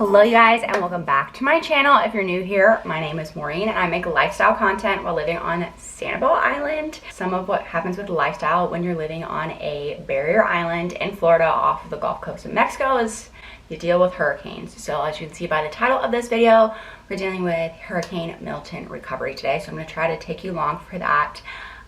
Hello you guys, and welcome back to my channel. If you're new here, my name is Maureen and I make lifestyle content while living on Sanibel Island. Some of what happens with lifestyle when you're living on a barrier island in Florida off of the Gulf Coast of Mexico is you deal with hurricanes. So as you can see by the title of this video, we're dealing with Hurricane Milton recovery today. So I'm going to try to take you along for that.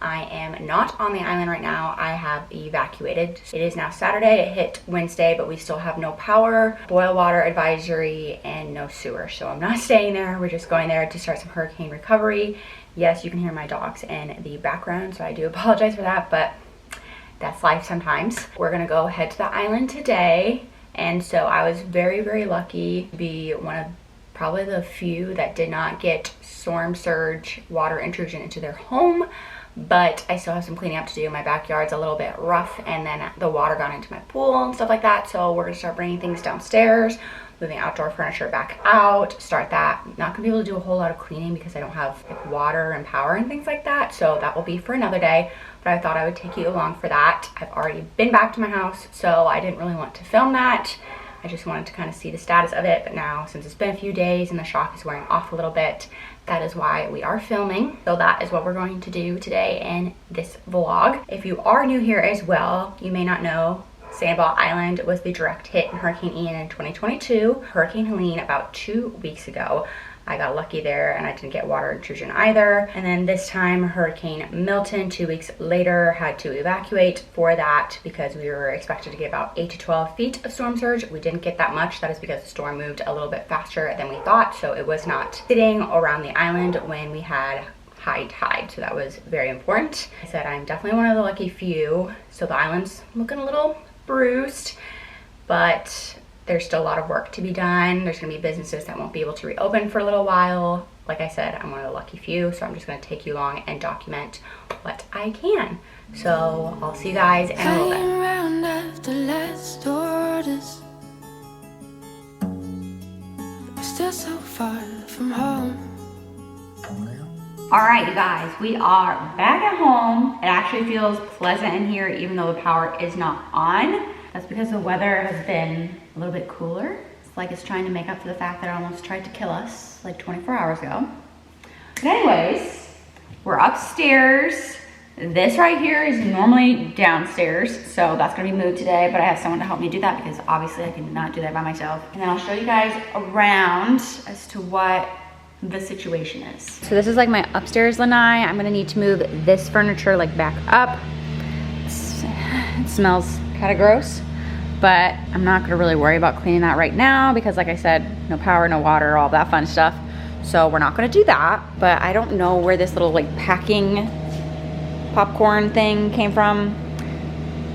I am not on the island right now. I have evacuated. It is now Saturday. It hit Wednesday, but we still have no power, boil water advisory, and no sewer. So I'm not staying there. We're just going there to start some hurricane recovery. Yes, you can hear my dogs in the background, so I do apologize for that, but that's life sometimes. We're gonna go head to the island today. And so I was very, very lucky to be one of probably the few that did not get storm surge water intrusion into their home. But I still have some cleaning up to do. My backyard's a little bit rough, and then the water got into my pool and stuff like that. So we're gonna start bringing things downstairs, moving outdoor furniture back out, start that. Not gonna be able to do a whole lot of cleaning because I don't have like water and power and things like that. So that will be for another day, but I thought I would take you along for that. I've already been back to my house, so I didn't really want to film that. I just wanted to kind of see the status of it, but now since it's been a few days and the shock is wearing off a little bit, that is why we are filming. So that is what we're going to do today in this vlog. If you are new here as well, you may not know Sanibel Island was the direct hit in Hurricane Ian in 2022. Hurricane Helene about 2 weeks ago. I got lucky there and I didn't get water intrusion either. And then this time Hurricane Milton 2 weeks later had to evacuate for that because we were expected to get about 8 to 12 feet of storm surge. We didn't get that much. That is because the storm moved a little bit faster than we thought. So it was not sitting around the island when we had high tide. So that was very important. I said I'm definitely one of the lucky few. So the island's looking a little bruised, but there's still a lot of work to be done. There's gonna be businesses that won't be able to reopen for a little while. Like I said, I'm one of the lucky few, so I'm just gonna take you along and document what I can. So I'll see you guys in a little bit. Around after last orders. We're still so far from home. All right, you guys, we are back at home. It actually feels pleasant in here even though the power is not on. That's because the weather has been a little bit cooler. It's like it's trying to make up for the fact that it almost tried to kill us like 24 hours ago. But anyways, we're upstairs. This right here is normally downstairs, so that's gonna be moved today, but I have someone to help me do that because obviously I cannot do that by myself. And then I'll show you guys around as to what the situation is. So this is like my upstairs lanai. I'm gonna need to move this furniture like back up. It smells kind of gross, but I'm not gonna really worry about cleaning that right now because like I said, no power, no water, all that fun stuff. So we're not gonna do that, but I don't know where this little like packing popcorn thing came from.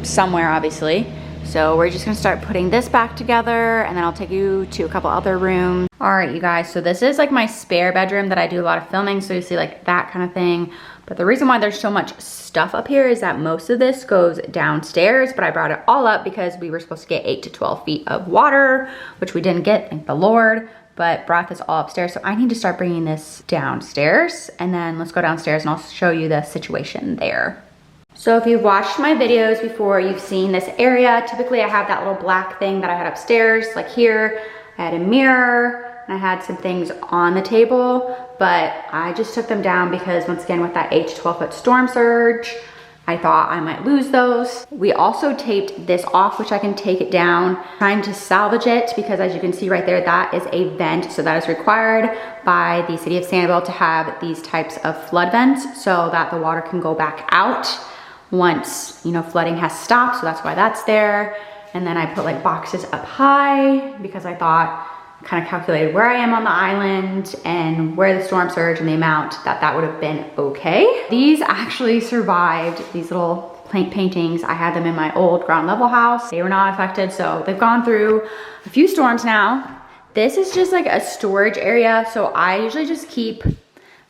Somewhere, obviously. So we're just gonna start putting this back together and then I'll take you to a couple other rooms. All right, you guys, so this is like my spare bedroom that I do a lot of filming, so you see like that kind of thing. But the reason why there's so much stuff up here is that most of this goes downstairs, but I brought it all up because we were supposed to get 8 to 12 feet of water, which we didn't get, thank the Lord, but brought this all upstairs. So I need to start bringing this downstairs, and then let's go downstairs and I'll show you the situation there. So if you've watched my videos before, you've seen this area. Typically I have that little black thing that I had upstairs, like here. I had a mirror, and I had some things on the table, but I just took them down because once again, with that 8 to 12 foot storm surge, I thought I might lose those. We also taped this off, which I can take it down, trying to salvage it because as you can see right there, that is a vent. So that is required by the city of Sanibel to have these types of flood vents so that the water can go back out once, you know, flooding has stopped. So that's why that's there. And then I put like boxes up high because I thought, kind of calculated where I am on the island and where the storm surge and the amount that would have been okay. These actually survived, these little paintings. I had them in my old ground level house. They were not affected, so they've gone through a few storms now. This is just like a storage area, so I usually just keep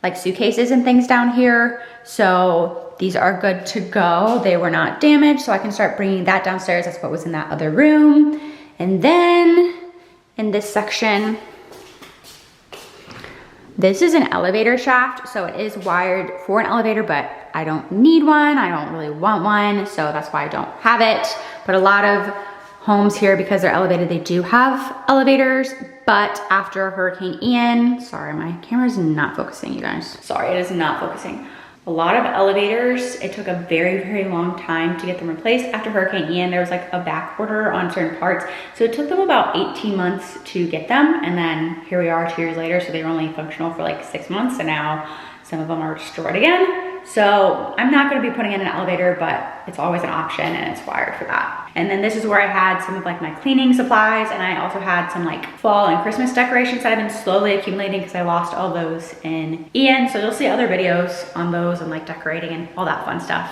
like suitcases and things down here. So these are good to go. They were not damaged, so I can start bringing that downstairs. That's what was in that other room. And then in this section, this is an elevator shaft, so it is wired for an elevator, but I don't need one. I don't really want one, so that's why I don't have it. But a lot of homes here, because they're elevated, they do have elevators, but after Hurricane Ian, sorry, my camera's not focusing, you guys. Sorry, it is not focusing. A lot of elevators, it took a very, very long time to get them replaced. After Hurricane Ian, there was like a back order on certain parts. So it took them about 18 months to get them. And then here we are 2 years later. So they were only functional for like 6 months, and now some of them are destroyed again. So I'm not gonna be putting in an elevator, but it's always an option and it's wired for that. And then this is where I had some of like my cleaning supplies, and I also had some like fall and Christmas decorations that I've been slowly accumulating because I lost all those in Ian. So you'll see other videos on those and like decorating and all that fun stuff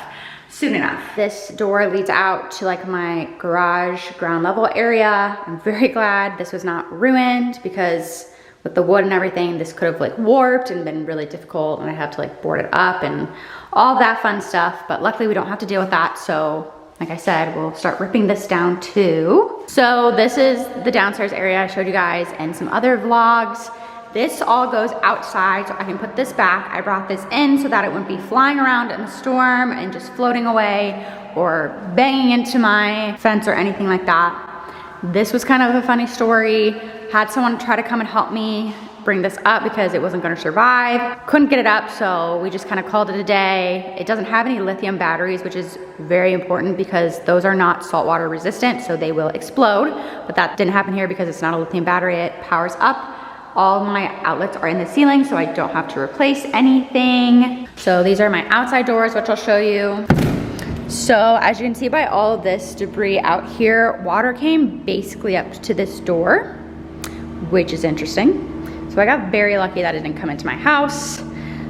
soon enough. This door leads out to like my garage ground level area. I'm very glad this was not ruined, because with the wood and everything, this could have like warped and been really difficult, and I had to like board it up and all that fun stuff. But luckily we don't have to deal with that. So like I said, we'll start ripping this down too. So this is the downstairs area I showed you guys in some other vlogs. This all goes outside, so I can put this back. I brought this in so that it wouldn't be flying around in the storm and just floating away or banging into my fence or anything like that. This was kind of a funny story. Had someone try to come and help me bring this up because it wasn't gonna survive. Couldn't get it up, so we just kind of called it a day. It doesn't have any lithium batteries, which is very important because those are not saltwater resistant, so they will explode. But that didn't happen here because it's not a lithium battery. It powers up. All my outlets are in the ceiling, so I don't have to replace anything. So these are my outside doors, which I'll show you. So as you can see by all of this debris out here, water came basically up to this door, which is interesting. So I got very lucky that it didn't come into my house.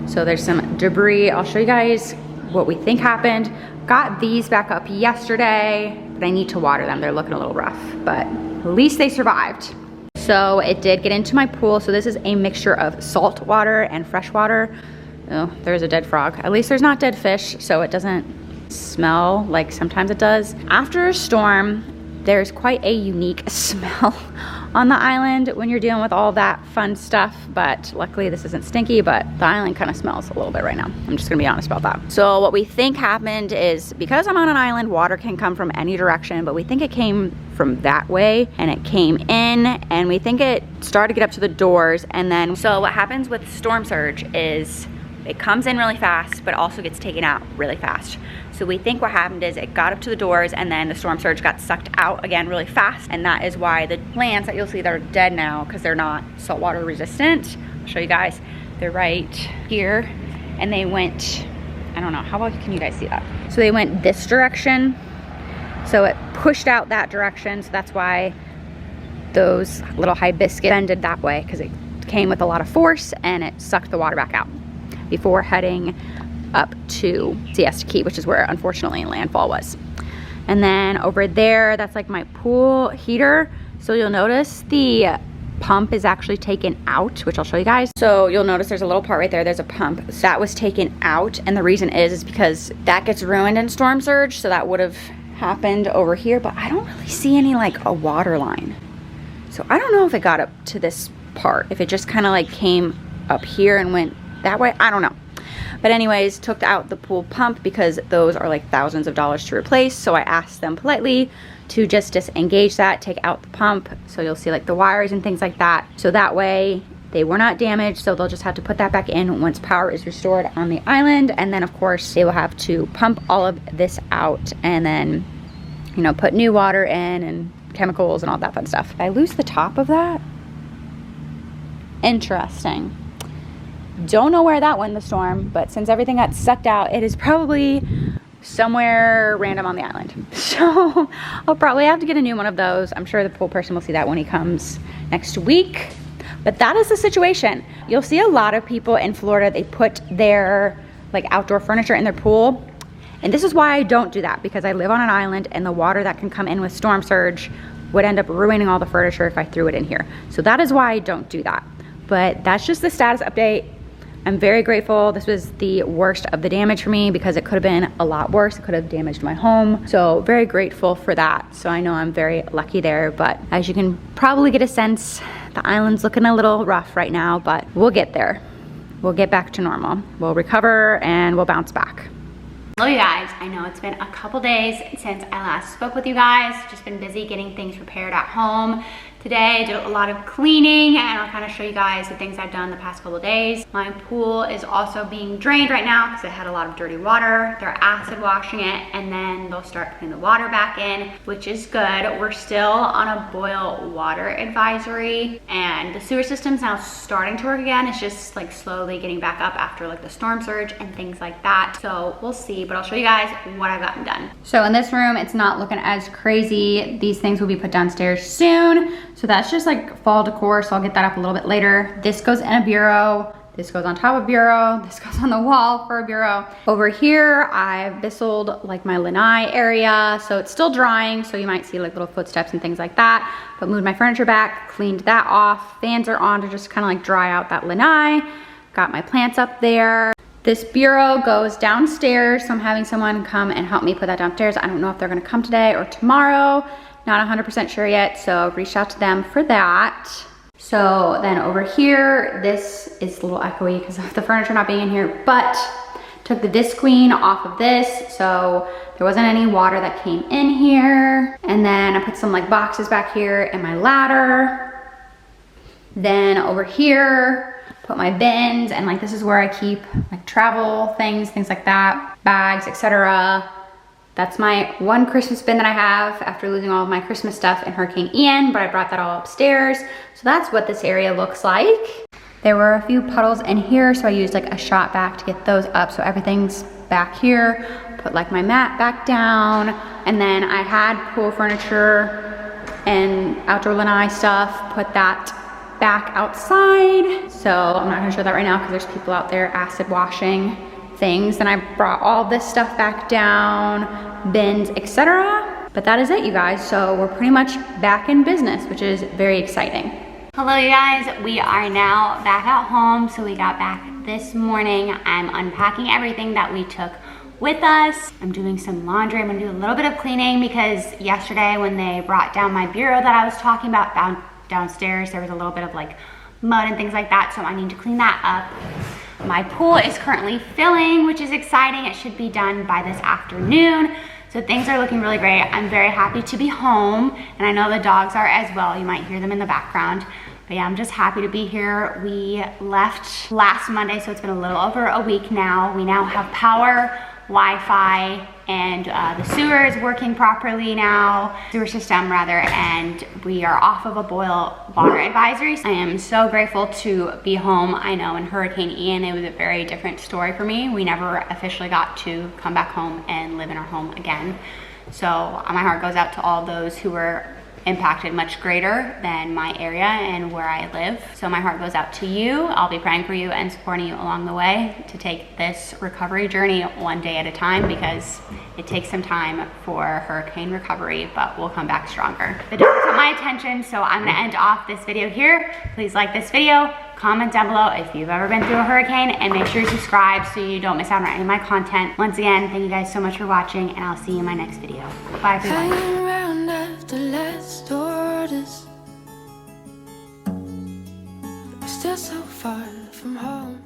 So there's some debris. I'll show you guys what we think happened. Got these back up yesterday, but I need to water them. They're looking a little rough, but at least they survived. So it did get into my pool. So this is a mixture of salt water and fresh water. Oh, there's a dead frog. At least there's not dead fish, so it doesn't smell like sometimes it does. After a storm, there's quite a unique smell on the island when you're dealing with all that fun stuff, but luckily this isn't stinky, but the island kind of smells a little bit right now. I'm just gonna be honest about that. So what we think happened is, because I'm on an island, water can come from any direction, but we think it came from that way and it came in, and we think it started to get up to the doors. And then, so what happens with storm surge is it comes in really fast, but also gets taken out really fast. So we think what happened is it got up to the doors, and then the storm surge got sucked out again really fast. And that is why the plants that you'll see that are dead now, because they're not saltwater resistant. I'll show you guys. They're right here. And they went, I don't know, how well can you guys see that? So they went this direction. So it pushed out that direction. So that's why those little hibiscus bended that way, because it came with a lot of force and it sucked the water back out before heading up to Siesta Key, which is where unfortunately landfall was. And then over there, that's like my pool heater. So you'll notice the pump is actually taken out, which I'll show you guys. So you'll notice there's a little part right there, there's a pump. So that was taken out, and the reason is because that gets ruined in storm surge, so that would have happened over here, but I don't really see any like a water line. So I don't know if it got up to this part, if it just kind of like came up here and went that way, I don't know. But anyways, took out the pool pump because those are like thousands of dollars to replace. So I asked them politely to just disengage that, take out the pump. So you'll see like the wires and things like that. So that way they were not damaged. So they'll just have to put that back in once power is restored on the island. And then of course they will have to pump all of this out and then, you know, put new water in and chemicals and all that fun stuff. Did I lose the top of that? Interesting. Don't know where that went in the storm, but since everything got sucked out, it is probably somewhere random on the island. So I'll probably have to get a new one of those. I'm sure the pool person will see that when he comes next week. But that is the situation. You'll see a lot of people in Florida, they put their like outdoor furniture in their pool. And this is why I don't do that, because I live on an island and the water that can come in with storm surge would end up ruining all the furniture if I threw it in here. So that is why I don't do that. But that's just the status update. I'm very grateful. This was the worst of the damage for me because it could have been a lot worse. It could have damaged my home. So very grateful for that. So I know I'm very lucky there, but as you can probably get a sense, the island's looking a little rough right now, but we'll get there. We'll get back to normal. We'll recover and we'll bounce back. Hello you guys, I know it's been a couple days since I last spoke with you guys. Just been busy getting things prepared at home. Today I did a lot of cleaning and I'll kind of show you guys the things I've done the past couple days. My pool is also being drained right now because it had a lot of dirty water. They're acid washing it and then they'll start putting the water back in, which is good. We're still on a boil water advisory and the sewer system's now starting to work again. It's just like slowly getting back up after like the storm surge and things like that. So we'll see, but I'll show you guys what I've gotten done. So in this room, it's not looking as crazy. These things will be put downstairs soon. So that's just like fall decor, so I'll get that up a little bit later. This goes in a bureau. This goes on top of a bureau. This goes on the wall for a bureau. Over here, I've bisseled like my lanai area, so it's still drying, so you might see like little footsteps and things like that, but moved my furniture back, cleaned that off. Fans are on to just kind of like dry out that lanai. Got my plants up there. This bureau goes downstairs, so I'm having someone come and help me put that downstairs. I don't know if they're gonna come today or tomorrow. Not 100% sure yet, so reached out to them for that. So then over here, this is a little echoey because of the furniture not being in here, but took the disc queen off of this, so there wasn't any water that came in here. And then I put some like boxes back here and my ladder. Then over here, put my bins, and like this is where I keep like travel things like that, bags, etc. That's my one Christmas bin that I have after losing all of my Christmas stuff in Hurricane Ian, but I brought that all upstairs. So that's what this area looks like. There were a few puddles in here, so I used like a shot vac to get those up. So everything's back here. Put like my mat back down. And then I had pool furniture and outdoor lanai stuff, put that back outside. So I'm not gonna show that right now because there's people out there acid washing things. Then I brought all this stuff back down, bins, etc. But that is it, you guys. So we're pretty much back in business, which is very exciting. Hello, you guys. We are now back at home. So we got back this morning. I'm unpacking everything that we took with us. I'm doing some laundry. I'm gonna do a little bit of cleaning because yesterday when they brought down my bureau that I was talking about downstairs, there was a little bit of like mud and things like that. So I need to clean that up. My pool is currently filling, which is exciting. It should be done by this afternoon. So things are looking really great. I'm very happy to be home, and I know the dogs are as well. You might hear them in the background. But yeah, I'm just happy to be here. We left last Monday, so it's been a little over a week now. We now have power, Wi-Fi, and the sewer is working properly now, sewer system rather, and we are off of a boil water advisory. I am so grateful to be home. I know in Hurricane Ian, it was a very different story for me. We never officially got to come back home and live in our home again. So my heart goes out to all those who were impacted much greater than my area and where I live. So my heart goes out to you. I'll be praying for you and supporting you along the way to take this recovery journey one day at a time, because it takes some time for hurricane recovery, but we'll come back stronger. The dogs got my attention, so I'm gonna end off this video here. Please like this video, comment down below if you've ever been through a hurricane, and make sure you subscribe so you don't miss out on any of my content. Once again, thank you guys so much for watching, and I'll see you in my next video. Bye everyone. Hanging around after last orders. We're still so far from home.